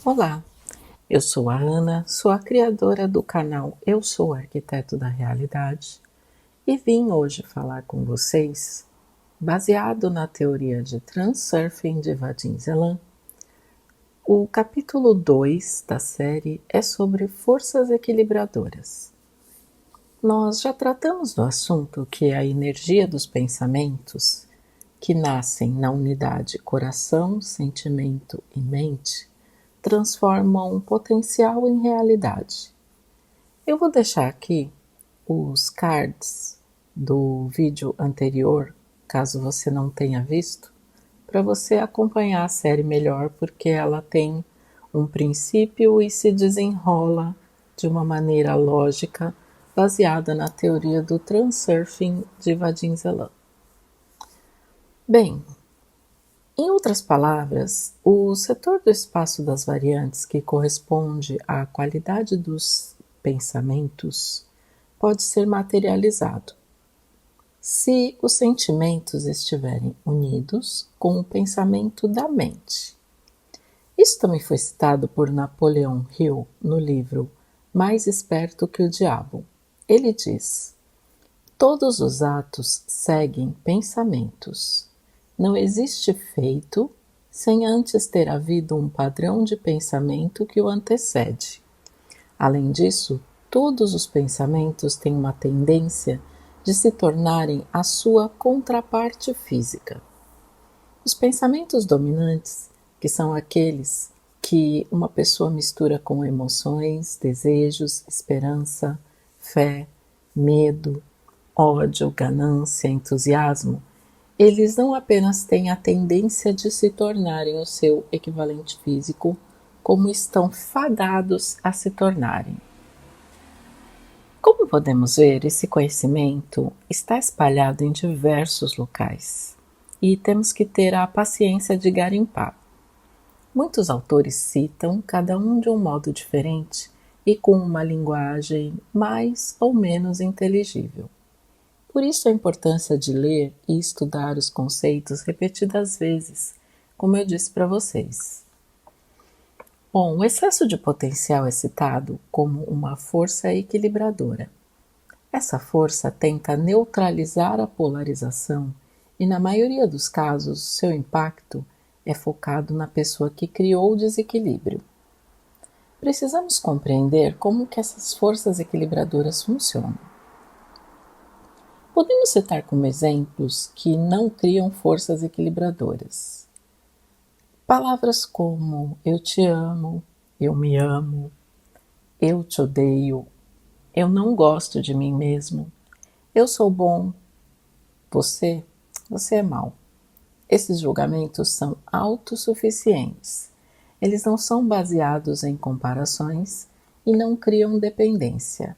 Olá, eu sou a Ana, sou a criadora do canal Eu Sou Arquiteto da Realidade e vim hoje falar com vocês, baseado na teoria de Transurfing de Vadim Zeland. O capítulo 2 da série é sobre forças equilibradoras. Nós já tratamos do assunto que é a energia dos pensamentos, que nascem na unidade coração, sentimento e mente, transformam potencial em realidade. Eu vou deixar aqui os cards do vídeo anterior, caso você não tenha visto, para você acompanhar a série melhor, porque ela tem um princípio e se desenrola de uma maneira lógica, baseada na teoria do Transurfing de Vadim Zeland. Bem, em outras palavras, o setor do espaço das variantes, que corresponde à qualidade dos pensamentos, pode ser materializado se os sentimentos estiverem unidos com o pensamento da mente. Isso também foi citado por Napoleon Hill no livro Mais Esperto que o Diabo. Ele diz: todos os atos seguem pensamentos. Não existe feito sem antes ter havido um padrão de pensamento que o antecede. Além disso, todos os pensamentos têm uma tendência de se tornarem a sua contraparte física. Os pensamentos dominantes, que são aqueles que uma pessoa mistura com emoções, desejos, esperança, fé, medo, ódio, ganância, entusiasmo, eles não apenas têm a tendência de se tornarem o seu equivalente físico, como estão fadados a se tornarem. Como podemos ver, esse conhecimento está espalhado em diversos locais e temos que ter a paciência de garimpar. Muitos autores citam, cada um de um modo diferente e com uma linguagem mais ou menos inteligível. Por isso a importância de ler e estudar os conceitos repetidas vezes, como eu disse para vocês. Bom, o excesso de potencial é citado como uma força equilibradora. Essa força tenta neutralizar a polarização e, na maioria dos casos, seu impacto é focado na pessoa que criou o desequilíbrio. Precisamos compreender como que essas forças equilibradoras funcionam. Podemos citar como exemplos que não criam forças equilibradoras. Palavras como eu te amo, eu me amo, eu te odeio, eu não gosto de mim mesmo, eu sou bom, você é mau. Esses julgamentos são autossuficientes. Eles não são baseados em comparações e não criam dependência.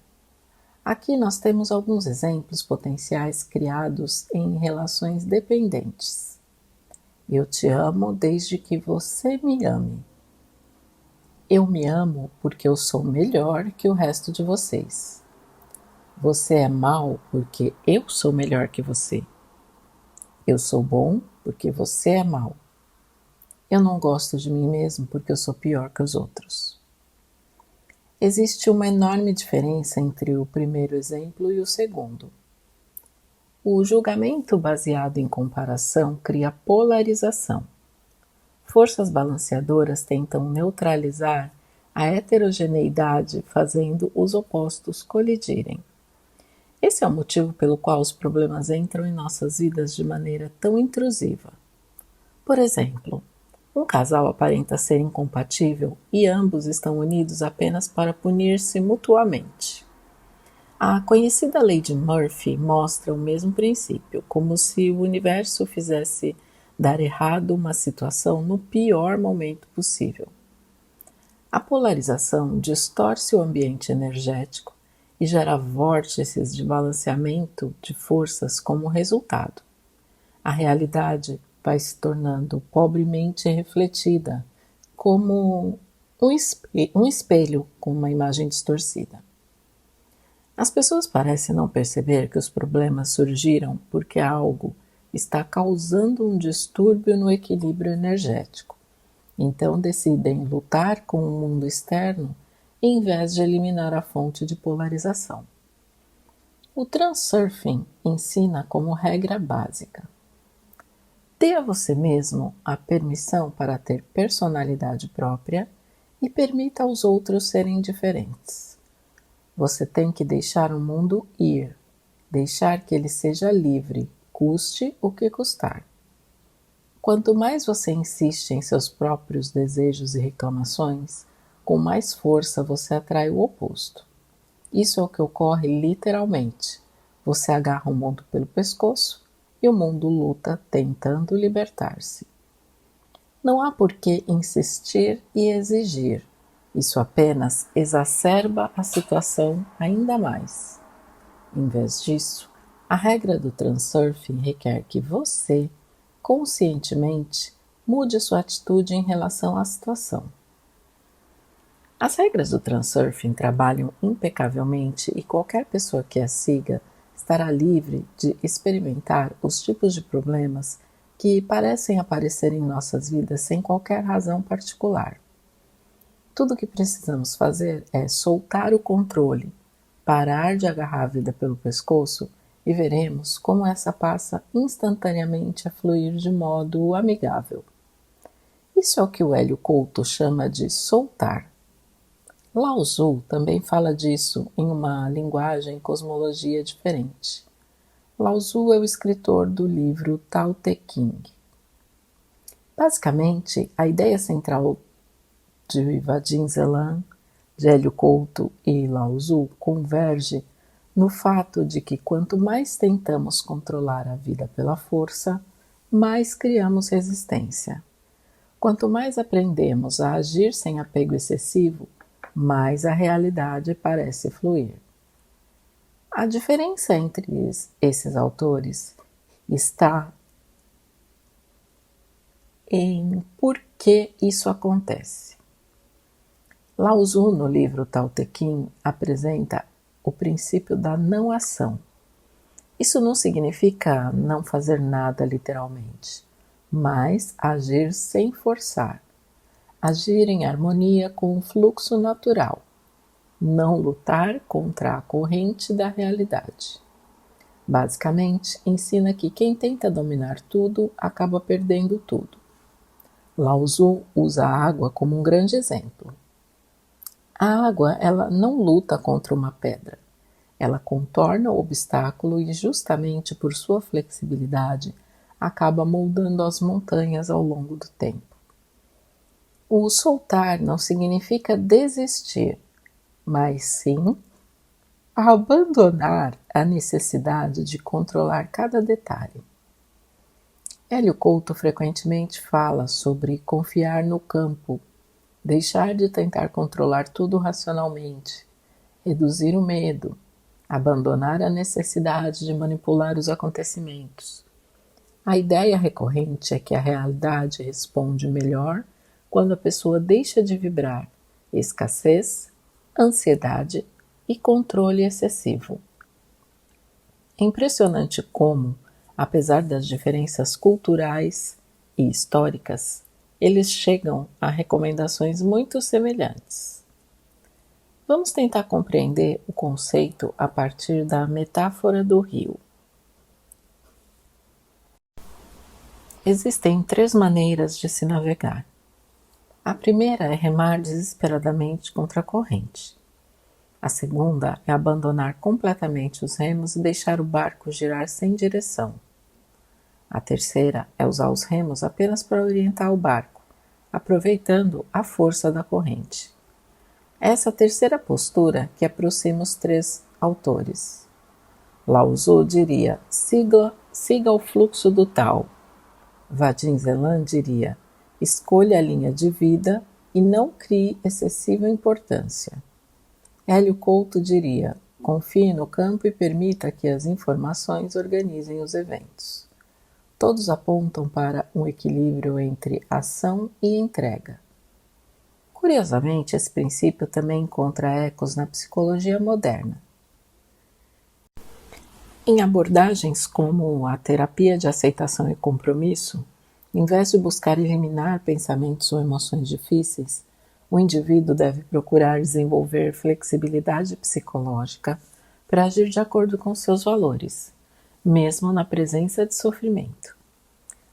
Aqui nós temos alguns exemplos potenciais criados em relações dependentes. Eu te amo desde que você me ame. Eu me amo porque eu sou melhor que o resto de vocês. Você é mau porque eu sou melhor que você. Eu sou bom porque você é mau. Eu não gosto de mim mesmo porque eu sou pior que os outros. Existe uma enorme diferença entre o primeiro exemplo e o segundo. O julgamento baseado em comparação cria polarização. Forças balanceadoras tentam neutralizar a heterogeneidade, fazendo os opostos colidirem. Esse é o motivo pelo qual os problemas entram em nossas vidas de maneira tão intrusiva. Por exemplo, um casal aparenta ser incompatível e ambos estão unidos apenas para punir-se mutuamente. A conhecida lei de Murphy mostra o mesmo princípio, como se o universo fizesse dar errado uma situação no pior momento possível. A polarização distorce o ambiente energético e gera vórtices de balanceamento de forças como resultado. A realidade vai se tornando pobremente refletida, como um espelho com uma imagem distorcida. As pessoas parecem não perceber que os problemas surgiram porque algo está causando um distúrbio no equilíbrio energético. Então decidem lutar com o mundo externo em vez de eliminar a fonte de polarização. O Transurfing ensina como regra básica: dê a você mesmo a permissão para ter personalidade própria e permita aos outros serem diferentes. Você tem que deixar o mundo ir, deixar que ele seja livre, custe o que custar. Quanto mais você insiste em seus próprios desejos e reclamações, com mais força você atrai o oposto. Isso é o que ocorre literalmente. Você agarra o mundo pelo pescoço e o mundo luta tentando libertar-se. Não há por que insistir e exigir. Isso apenas exacerba a situação ainda mais. Em vez disso, a regra do Transurfing requer que você, conscientemente, mude sua atitude em relação à situação. As regras do Transurfing trabalham impecavelmente e qualquer pessoa que as siga estará livre de experimentar os tipos de problemas que parecem aparecer em nossas vidas sem qualquer razão particular. Tudo o que precisamos fazer é soltar o controle, parar de agarrar a vida pelo pescoço e veremos como essa passa instantaneamente a fluir de modo amigável. Isso é o que o Hélio Couto chama de soltar. Lao Tzu também fala disso em uma linguagem e cosmologia diferente. Lao Tzu é o escritor do livro Tao Te Ching. Basicamente, a ideia central de Vadim Zeland, de Hélio Couto e Lao Tzu converge no fato de que quanto mais tentamos controlar a vida pela força, mais criamos resistência. Quanto mais aprendemos a agir sem apego excessivo, mais a realidade parece fluir. A diferença entre esses autores está em por que isso acontece. Lao Tzu, no livro Tao Te Ching, apresenta o princípio da não ação. Isso não significa não fazer nada literalmente, mas agir sem forçar. Agir em harmonia com o fluxo natural, não lutar contra a corrente da realidade. Basicamente, ensina que quem tenta dominar tudo acaba perdendo tudo. Lao Tzu usa a água como um grande exemplo. A água, ela não luta contra uma pedra. Ela contorna o obstáculo e, justamente por sua flexibilidade, acaba moldando as montanhas ao longo do tempo. O soltar não significa desistir, mas sim abandonar a necessidade de controlar cada detalhe. Hélio Couto frequentemente fala sobre confiar no campo, deixar de tentar controlar tudo racionalmente, reduzir o medo, abandonar a necessidade de manipular os acontecimentos. A ideia recorrente é que a realidade responde melhor quando a pessoa deixa de vibrar escassez, ansiedade e controle excessivo. É impressionante como, apesar das diferenças culturais e históricas, eles chegam a recomendações muito semelhantes. Vamos tentar compreender o conceito a partir da metáfora do rio. Existem 3 maneiras de se navegar. A primeira é remar desesperadamente contra a corrente. A segunda é abandonar completamente os remos e deixar o barco girar sem direção. A terceira é usar os remos apenas para orientar o barco, aproveitando a força da corrente. É essa terceira postura que aproxima os 3 autores. Lao Tzu diria: siga o fluxo do Tao. Vadim Zeland diria: escolha a linha de vida e não crie excessiva importância. Hélio Couto diria: confie no campo e permita que as informações organizem os eventos. Todos apontam para um equilíbrio entre ação e entrega. Curiosamente, esse princípio também encontra ecos na psicologia moderna. Em abordagens como a terapia de aceitação e compromisso, Em vez de buscar eliminar pensamentos ou emoções difíceis, o indivíduo deve procurar desenvolver flexibilidade psicológica para agir de acordo com seus valores, mesmo na presença de sofrimento.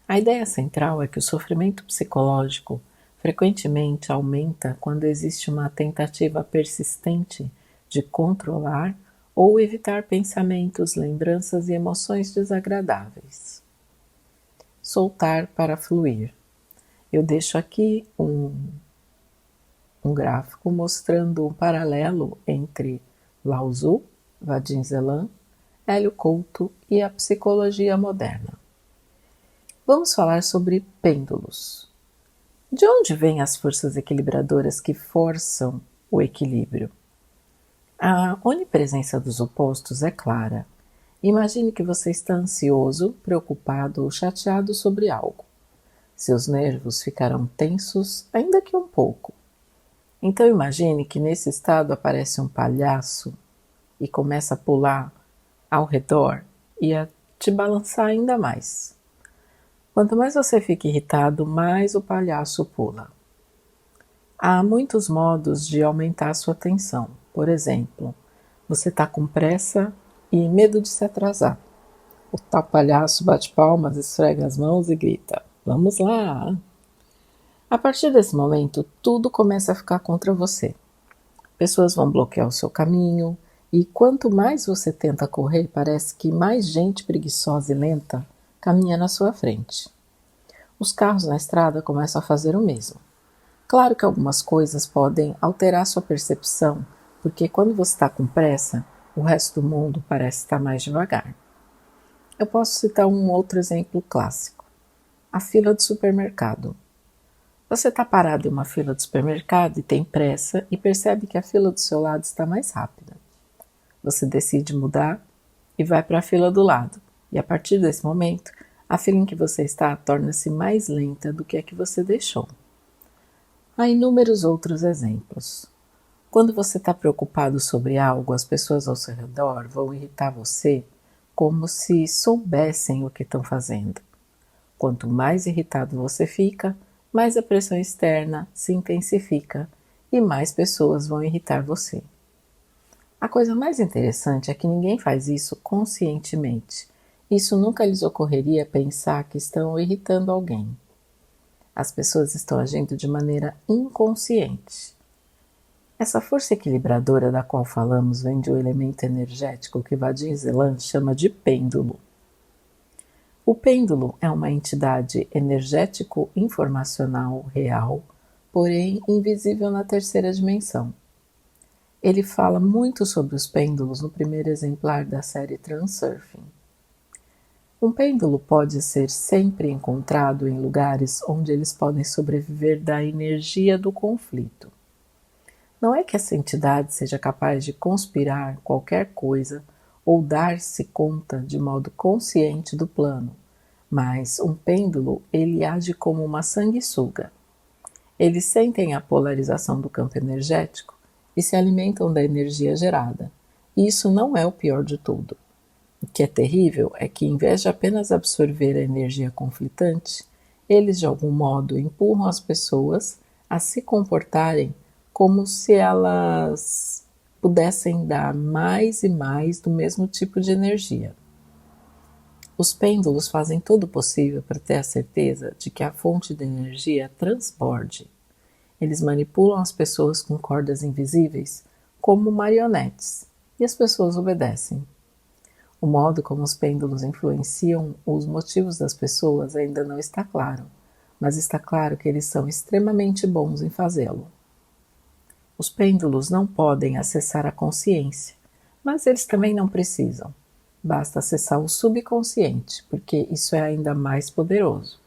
A ideia central é que o sofrimento psicológico frequentemente aumenta quando existe uma tentativa persistente de controlar ou evitar pensamentos, lembranças e emoções desagradáveis. Soltar para fluir. Eu deixo aqui um gráfico mostrando um paralelo entre Lao Tzu, Vadim Zeland, Hélio Couto e a psicologia moderna. Vamos falar sobre pêndulos. De onde vêm as forças equilibradoras que forçam o equilíbrio? A onipresença dos opostos é clara. Imagine que você está ansioso, preocupado ou chateado sobre algo. Seus nervos ficarão tensos, ainda que um pouco. Então imagine que nesse estado aparece um palhaço e começa a pular ao redor e a te balançar ainda mais. Quanto mais você fica irritado, mais o palhaço pula. Há muitos modos de aumentar sua tensão. Por exemplo, você está com pressa e medo de se atrasar. O tal palhaço bate palmas, esfrega as mãos e grita: "Vamos lá!" A partir desse momento, tudo começa a ficar contra você. Pessoas vão bloquear o seu caminho e quanto mais você tenta correr, parece que mais gente preguiçosa e lenta caminha na sua frente. Os carros na estrada começam a fazer o mesmo. Claro que algumas coisas podem alterar sua percepção, porque quando você está com pressa, o resto do mundo parece estar mais devagar. Eu posso citar um outro exemplo clássico: a fila de supermercado. Você está parado em uma fila de supermercado e tem pressa e percebe que a fila do seu lado está mais rápida. Você decide mudar e vai para a fila do lado, e a partir desse momento, a fila em que você está torna-se mais lenta do que a que você deixou. Há inúmeros outros exemplos. Quando você está preocupado sobre algo, as pessoas ao seu redor vão irritar você como se soubessem o que estão fazendo. Quanto mais irritado você fica, mais a pressão externa se intensifica e mais pessoas vão irritar você. A coisa mais interessante é que ninguém faz isso conscientemente. Isso nunca lhes ocorreria pensar que estão irritando alguém. As pessoas estão agindo de maneira inconsciente. Essa força equilibradora da qual falamos vem de um elemento energético que Vadim Zeland chama de pêndulo. O pêndulo é uma entidade energético-informacional real, porém invisível na terceira dimensão. Ele fala muito sobre os pêndulos no primeiro exemplar da série Transurfing. Um pêndulo pode ser sempre encontrado em lugares onde eles podem sobreviver da energia do conflito. Não é que essa entidade seja capaz de conspirar qualquer coisa ou dar-se conta de modo consciente do plano, mas um pêndulo ele age como uma sanguessuga. Eles sentem a polarização do campo energético e se alimentam da energia gerada. E isso não é o pior de tudo. O que é terrível é que, em vez de apenas absorver a energia conflitante, eles de algum modo empurram as pessoas a se comportarem como se elas pudessem dar mais e mais do mesmo tipo de energia. Os pêndulos fazem todo o possível para ter a certeza de que a fonte de energia transborde. Eles manipulam as pessoas com cordas invisíveis como marionetes, e as pessoas obedecem. O modo como os pêndulos influenciam os motivos das pessoas ainda não está claro, mas está claro que eles são extremamente bons em fazê-lo. Os pêndulos não podem acessar a consciência, mas eles também não precisam. Basta acessar o subconsciente, porque isso é ainda mais poderoso.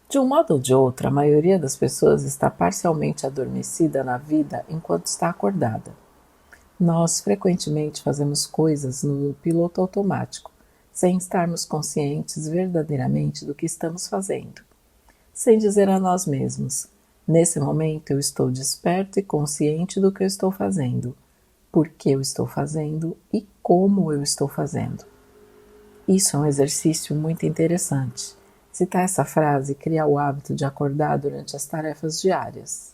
De um modo ou de outro, a maioria das pessoas está parcialmente adormecida na vida enquanto está acordada. Nós frequentemente fazemos coisas no piloto automático, sem estarmos conscientes verdadeiramente do que estamos fazendo. Sem dizer a nós mesmos: nesse momento eu estou desperto e consciente do que eu estou fazendo, por que eu estou fazendo e como eu estou fazendo. Isso é um exercício muito interessante. Citar essa frase cria o hábito de acordar durante as tarefas diárias.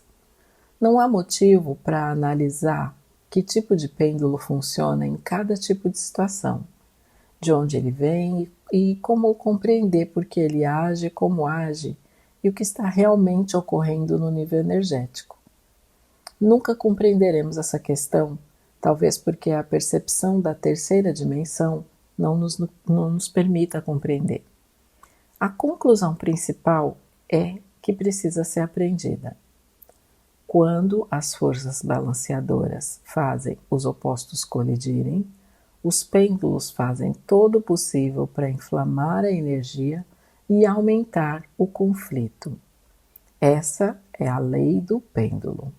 Não há motivo para analisar que tipo de pêndulo funciona em cada tipo de situação, de onde ele vem e como compreender por que ele age, como age e o que está realmente ocorrendo no nível energético. Nunca compreenderemos essa questão, talvez porque a percepção da terceira dimensão não nos permita compreender. A conclusão principal é que precisa ser aprendida. Quando as forças balanceadoras fazem os opostos colidirem, os pêndulos fazem todo o possível para inflamar a energia e aumentar o conflito. Essa é a lei do pêndulo.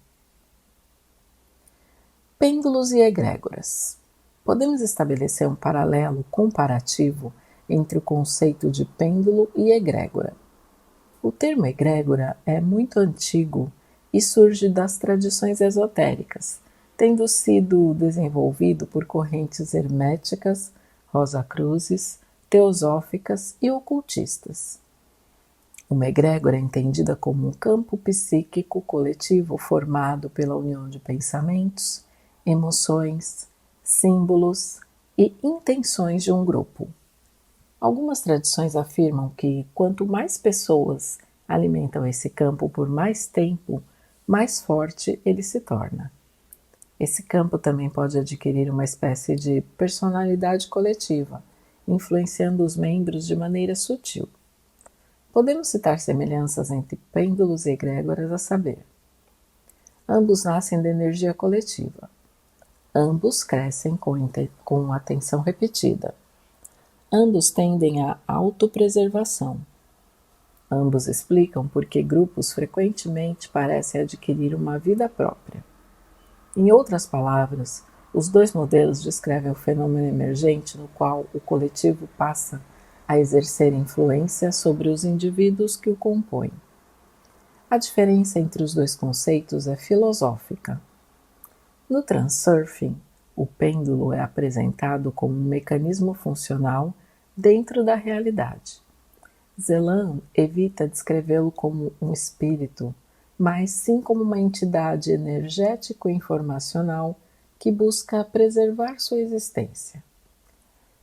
Pêndulos e egrégoras. Podemos estabelecer um paralelo comparativo entre o conceito de pêndulo e egrégora. O termo egrégora é muito antigo e surge das tradições esotéricas, tendo sido desenvolvido por correntes herméticas, rosacruzes, teosóficas e ocultistas. Uma egrégora é entendida como um campo psíquico coletivo formado pela união de pensamentos, emoções, símbolos e intenções de um grupo. Algumas tradições afirmam que quanto mais pessoas alimentam esse campo por mais tempo, mais forte ele se torna. Esse campo também pode adquirir uma espécie de personalidade coletiva, influenciando os membros de maneira sutil. Podemos citar semelhanças entre pêndulos e egrégoras a saber. Ambos nascem da energia coletiva. Ambos crescem com atenção repetida. Ambos tendem à autopreservação. Ambos explicam por que grupos frequentemente parecem adquirir uma vida própria. Em outras palavras, os dois modelos descrevem o fenômeno emergente no qual o coletivo passa a exercer influência sobre os indivíduos que o compõem. A diferença entre os dois conceitos é filosófica. No Transurfing, o pêndulo é apresentado como um mecanismo funcional dentro da realidade. Zeland evita descrevê-lo como um espírito, mas sim como uma entidade energético-informacional que busca preservar sua existência.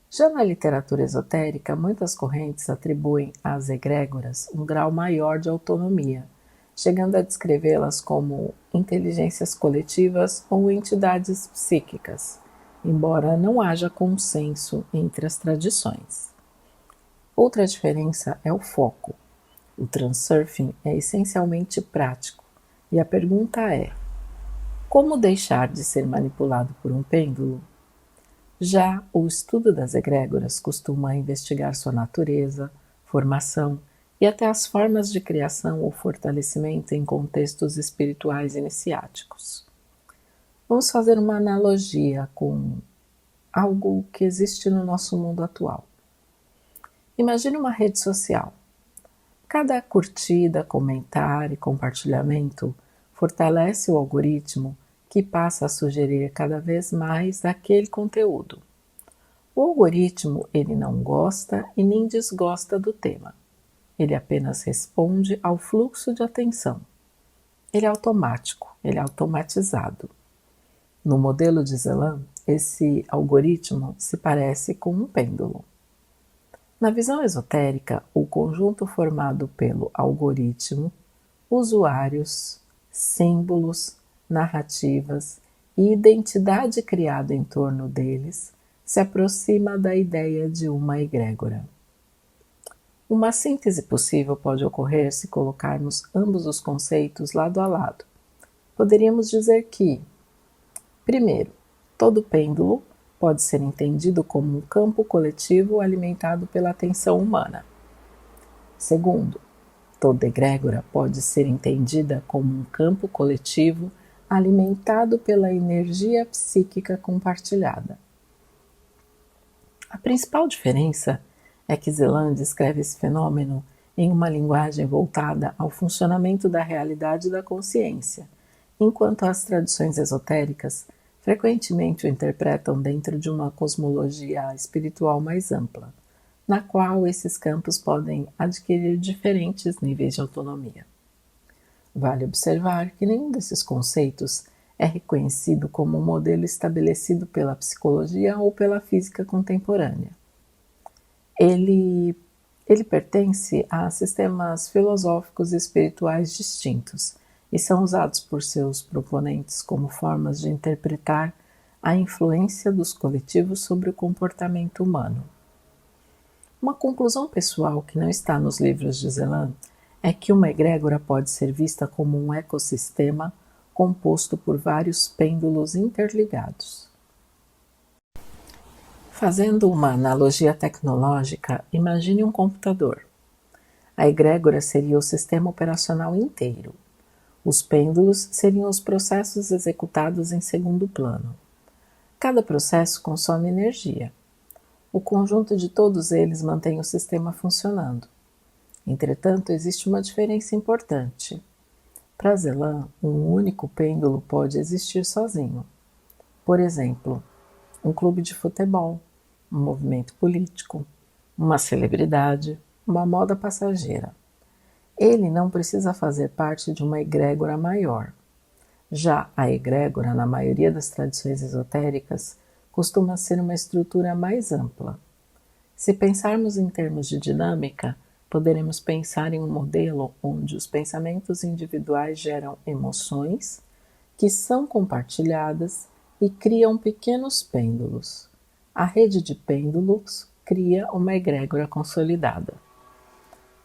Já na literatura esotérica, muitas correntes atribuem às egrégoras um grau maior de autonomia, chegando a descrevê-las como inteligências coletivas ou entidades psíquicas, embora não haja consenso entre as tradições. Outra diferença é o foco. O Transurfing é essencialmente prático, e a pergunta é: como deixar de ser manipulado por um pêndulo? Já o estudo das egrégoras costuma investigar sua natureza, formação e até as formas de criação ou fortalecimento em contextos espirituais iniciáticos. Vamos fazer uma analogia com algo que existe no nosso mundo atual. Imagine uma rede social. Cada curtida, comentário e compartilhamento fortalece o algoritmo que passa a sugerir cada vez mais aquele conteúdo. O algoritmo ele não gosta e nem desgosta do tema. Ele apenas responde ao fluxo de atenção. Ele é automático, ele é automatizado. No modelo de Zeland, esse algoritmo se parece com um pêndulo. Na visão esotérica, o conjunto formado pelo algoritmo, usuários, símbolos, narrativas e identidade criada em torno deles se aproxima da ideia de uma egrégora. Uma síntese possível pode ocorrer se colocarmos ambos os conceitos lado a lado. Poderíamos dizer que, primeiro, todo pêndulo pode ser entendido como um campo coletivo alimentado pela atenção humana. Segundo, toda egrégora pode ser entendida como um campo coletivo alimentado pela energia psíquica compartilhada. A principal diferença é que Zeland descreve esse fenômeno em uma linguagem voltada ao funcionamento da realidade e da consciência, enquanto as tradições esotéricas frequentemente o interpretam dentro de uma cosmologia espiritual mais ampla, na qual esses campos podem adquirir diferentes níveis de autonomia. Vale observar que nenhum desses conceitos é reconhecido como um modelo estabelecido pela psicologia ou pela física contemporânea. Ele pertence a sistemas filosóficos e espirituais distintos e são usados por seus proponentes como formas de interpretar a influência dos coletivos sobre o comportamento humano. Uma conclusão pessoal que não está nos livros de Celan é que uma egrégora pode ser vista como um ecossistema composto por vários pêndulos interligados. Fazendo uma analogia tecnológica, imagine um computador. A egrégora seria o sistema operacional inteiro. Os pêndulos seriam os processos executados em segundo plano. Cada processo consome energia. O conjunto de todos eles mantém o sistema funcionando. Entretanto, existe uma diferença importante. Para Celan, um único pêndulo pode existir sozinho. Por exemplo, um clube de futebol, um movimento político, uma celebridade, uma moda passageira. Ele não precisa fazer parte de uma egrégora maior. Já a egrégora, na maioria das tradições esotéricas, costuma ser uma estrutura mais ampla. Se pensarmos em termos de dinâmica, poderemos pensar em um modelo onde os pensamentos individuais geram emoções que são compartilhadas e criam pequenos pêndulos. A rede de pêndulos cria uma egrégora consolidada.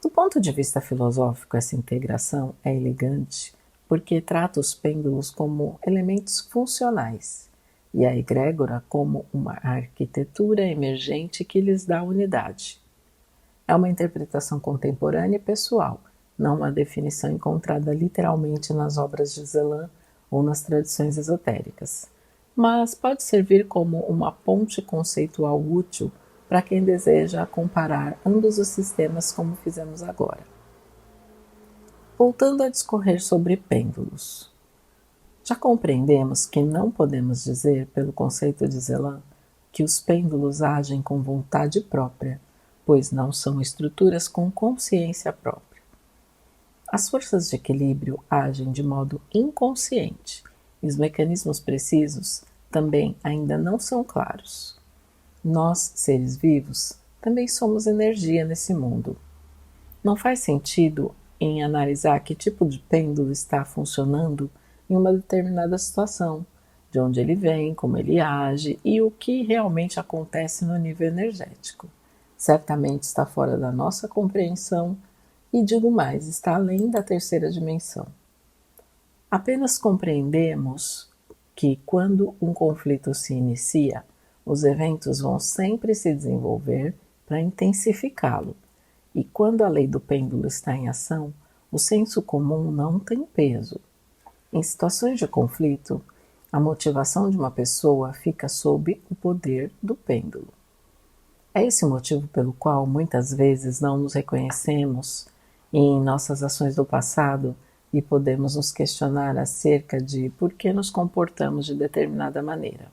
Do ponto de vista filosófico, essa integração é elegante porque trata os pêndulos como elementos funcionais e a egrégora como uma arquitetura emergente que lhes dá unidade. É uma interpretação contemporânea e pessoal, não uma definição encontrada literalmente nas obras de Celan ou nas tradições esotéricas, mas pode servir como uma ponte conceitual útil para quem deseja comparar ambos os sistemas como fizemos agora. Voltando a discorrer sobre pêndulos. Já compreendemos que não podemos dizer, pelo conceito de Celan, que os pêndulos agem com vontade própria, pois não são estruturas com consciência própria. As forças de equilíbrio agem de modo inconsciente e os mecanismos precisos também ainda não são claros. Nós, seres vivos, também somos energia nesse mundo. Não faz sentido em analisar que tipo de pêndulo está funcionando em uma determinada situação, de onde ele vem, como ele age e o que realmente acontece no nível energético. Certamente está fora da nossa compreensão e, digo mais, está além da terceira dimensão. Apenas compreendemos que, quando um conflito se inicia, os eventos vão sempre se desenvolver para intensificá-lo, e quando a lei do pêndulo está em ação, o senso comum não tem peso. Em situações de conflito, a motivação de uma pessoa fica sob o poder do pêndulo. É esse o motivo pelo qual muitas vezes não nos reconhecemos em nossas ações do passado e podemos nos questionar acerca de por que nos comportamos de determinada maneira.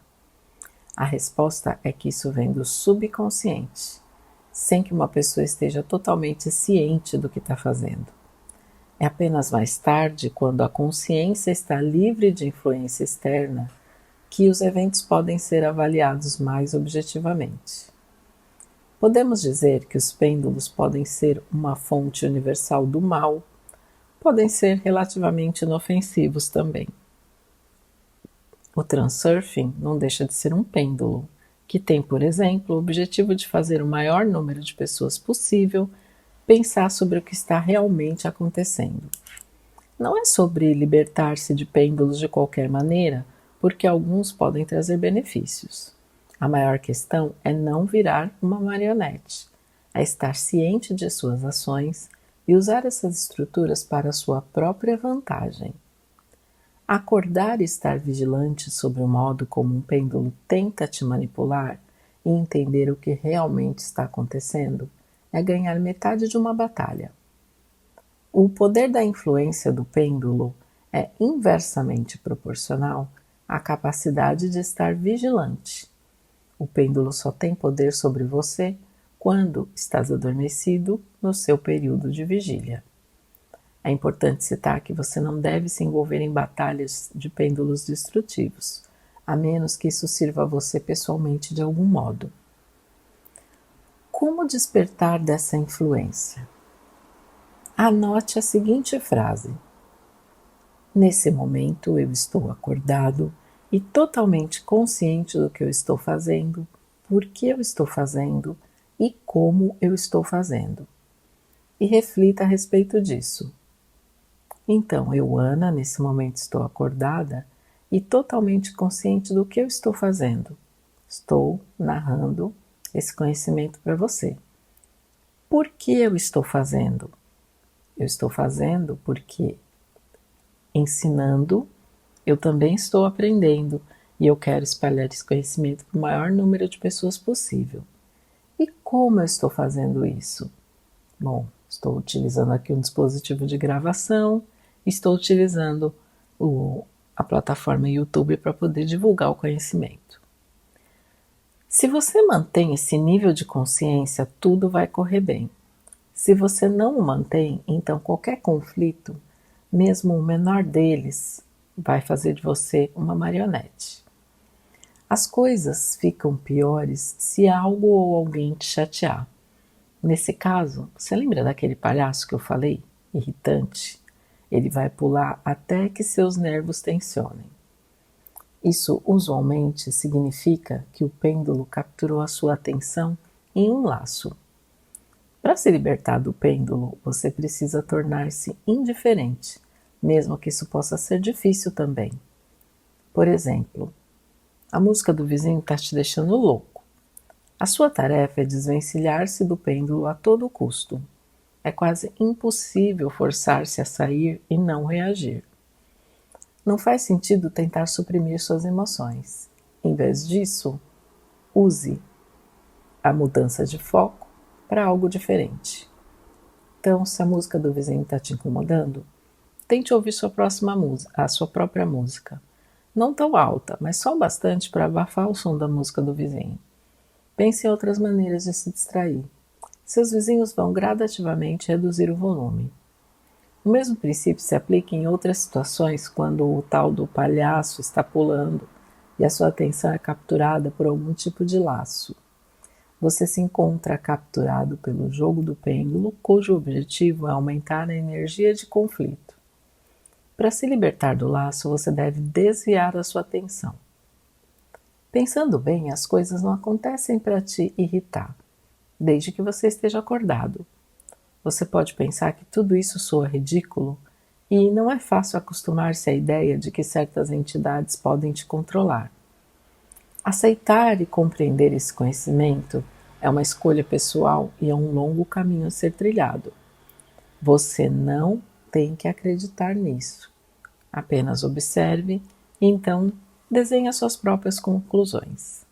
A resposta é que isso vem do subconsciente, sem que uma pessoa esteja totalmente ciente do que está fazendo. É apenas mais tarde, quando a consciência está livre de influência externa, que os eventos podem ser avaliados mais objetivamente. Podemos dizer que os pêndulos podem ser uma fonte universal do mal, podem ser relativamente inofensivos também. O transurfing não deixa de ser um pêndulo, que tem, por exemplo, o objetivo de fazer o maior número de pessoas possível pensar sobre o que está realmente acontecendo. Não é sobre libertar-se de pêndulos de qualquer maneira, porque alguns podem trazer benefícios. A maior questão é não virar uma marionete, é estar ciente de suas ações e usar essas estruturas para a sua própria vantagem. Acordar e estar vigilante sobre o modo como um pêndulo tenta te manipular e entender o que realmente está acontecendo é ganhar metade de uma batalha. O poder da influência do pêndulo é inversamente proporcional à capacidade de estar vigilante. O pêndulo só tem poder sobre você quando estás adormecido no seu período de vigília. É importante citar que você não deve se envolver em batalhas de pêndulos destrutivos, a menos que isso sirva a você pessoalmente de algum modo. Como despertar dessa influência? Anote a seguinte frase: nesse momento eu estou acordado e totalmente consciente do que eu estou fazendo, por que eu estou fazendo e como eu estou fazendo. E reflita a respeito disso. Então, eu, Ana, nesse momento estou acordada e totalmente consciente do que eu estou fazendo. Estou narrando esse conhecimento para você. Por que eu estou fazendo? Eu estou fazendo porque, ensinando, eu também estou aprendendo e eu quero espalhar esse conhecimento para o maior número de pessoas possível. E como eu estou fazendo isso? Bom, estou utilizando aqui um dispositivo de gravação, estou utilizando a plataforma YouTube para poder divulgar o conhecimento. Se você mantém esse nível de consciência, tudo vai correr bem. Se você não o mantém, então qualquer conflito, mesmo o menor deles, vai fazer de você uma marionete. As coisas ficam piores se algo ou alguém te chatear. Nesse caso, você lembra daquele palhaço que eu falei? Irritante? Ele vai pular até que seus nervos tensionem. Isso usualmente significa que o pêndulo capturou a sua atenção em um laço. Para se libertar do pêndulo, você precisa tornar-se indiferente, mesmo que isso possa ser difícil também. Por exemplo, a música do vizinho está te deixando louco. A sua tarefa é desvencilhar-se do pêndulo a todo custo. É quase impossível forçar-se a sair e não reagir. Não faz sentido tentar suprimir suas emoções. Em vez disso, use a mudança de foco para algo diferente. Então, se a música do vizinho está te incomodando, tente ouvir a sua própria música. Não tão alta, mas só bastante para abafar o som da música do vizinho. Pense em outras maneiras de se distrair. Seus vizinhos vão gradativamente reduzir o volume. O mesmo princípio se aplica em outras situações quando o tal do palhaço está pulando e a sua atenção é capturada por algum tipo de laço. Você se encontra capturado pelo jogo do pêndulo, cujo objetivo é aumentar a energia de conflito. Para se libertar do laço, você deve desviar a sua atenção. Pensando bem, as coisas não acontecem para te irritar, desde que você esteja acordado. Você pode pensar que tudo isso soa ridículo e não é fácil acostumar-se à ideia de que certas entidades podem te controlar. Aceitar e compreender esse conhecimento é uma escolha pessoal e é um longo caminho a ser trilhado. Você não tem que acreditar nisso. Apenas observe e então desenhe suas próprias conclusões.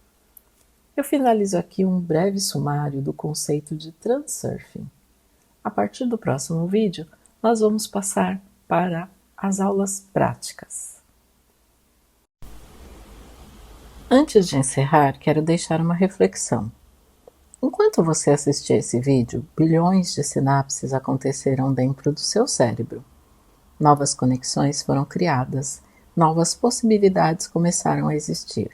Eu finalizo aqui um breve sumário do conceito de Transurfing. A partir do próximo vídeo, nós vamos passar para as aulas práticas. Antes de encerrar, quero deixar uma reflexão. Enquanto você assistia esse vídeo, bilhões de sinapses aconteceram dentro do seu cérebro. Novas conexões foram criadas, novas possibilidades começaram a existir.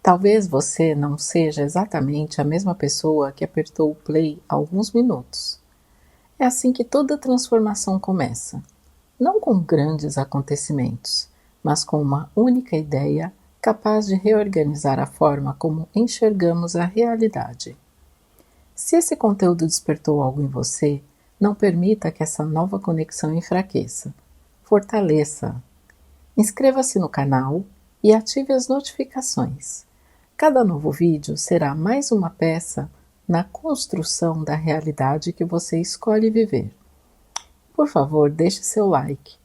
Talvez você não seja exatamente a mesma pessoa que apertou o play há alguns minutos. É assim que toda transformação começa, não com grandes acontecimentos, mas com uma única ideia capaz de reorganizar a forma como enxergamos a realidade. Se esse conteúdo despertou algo em você, não permita que essa nova conexão enfraqueça. Fortaleça. Inscreva-se no canal e ative as notificações. Cada novo vídeo será mais uma peça na construção da realidade que você escolhe viver. Por favor, deixe seu like.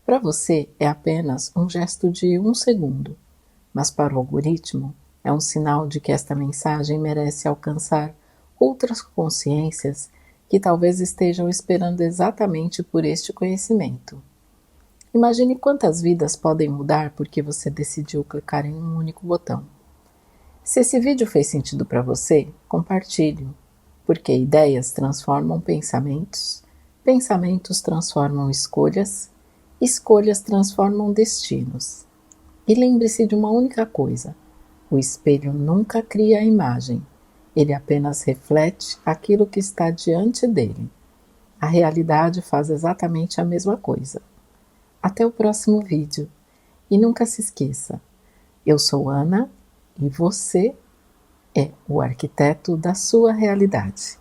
Para você é apenas um gesto de 1 segundo, mas para o algoritmo é um sinal de que esta mensagem merece alcançar outras consciências que talvez estejam esperando exatamente por este conhecimento. Imagine quantas vidas podem mudar porque você decidiu clicar em um único botão. Se esse vídeo fez sentido para você, compartilhe-o. Porque ideias transformam pensamentos, pensamentos transformam escolhas, escolhas transformam destinos. E lembre-se de uma única coisa: o espelho nunca cria a imagem, ele apenas reflete aquilo que está diante dele. A realidade faz exatamente a mesma coisa. Até o próximo vídeo. E nunca se esqueça, eu sou Ana e você é o arquiteto da sua realidade.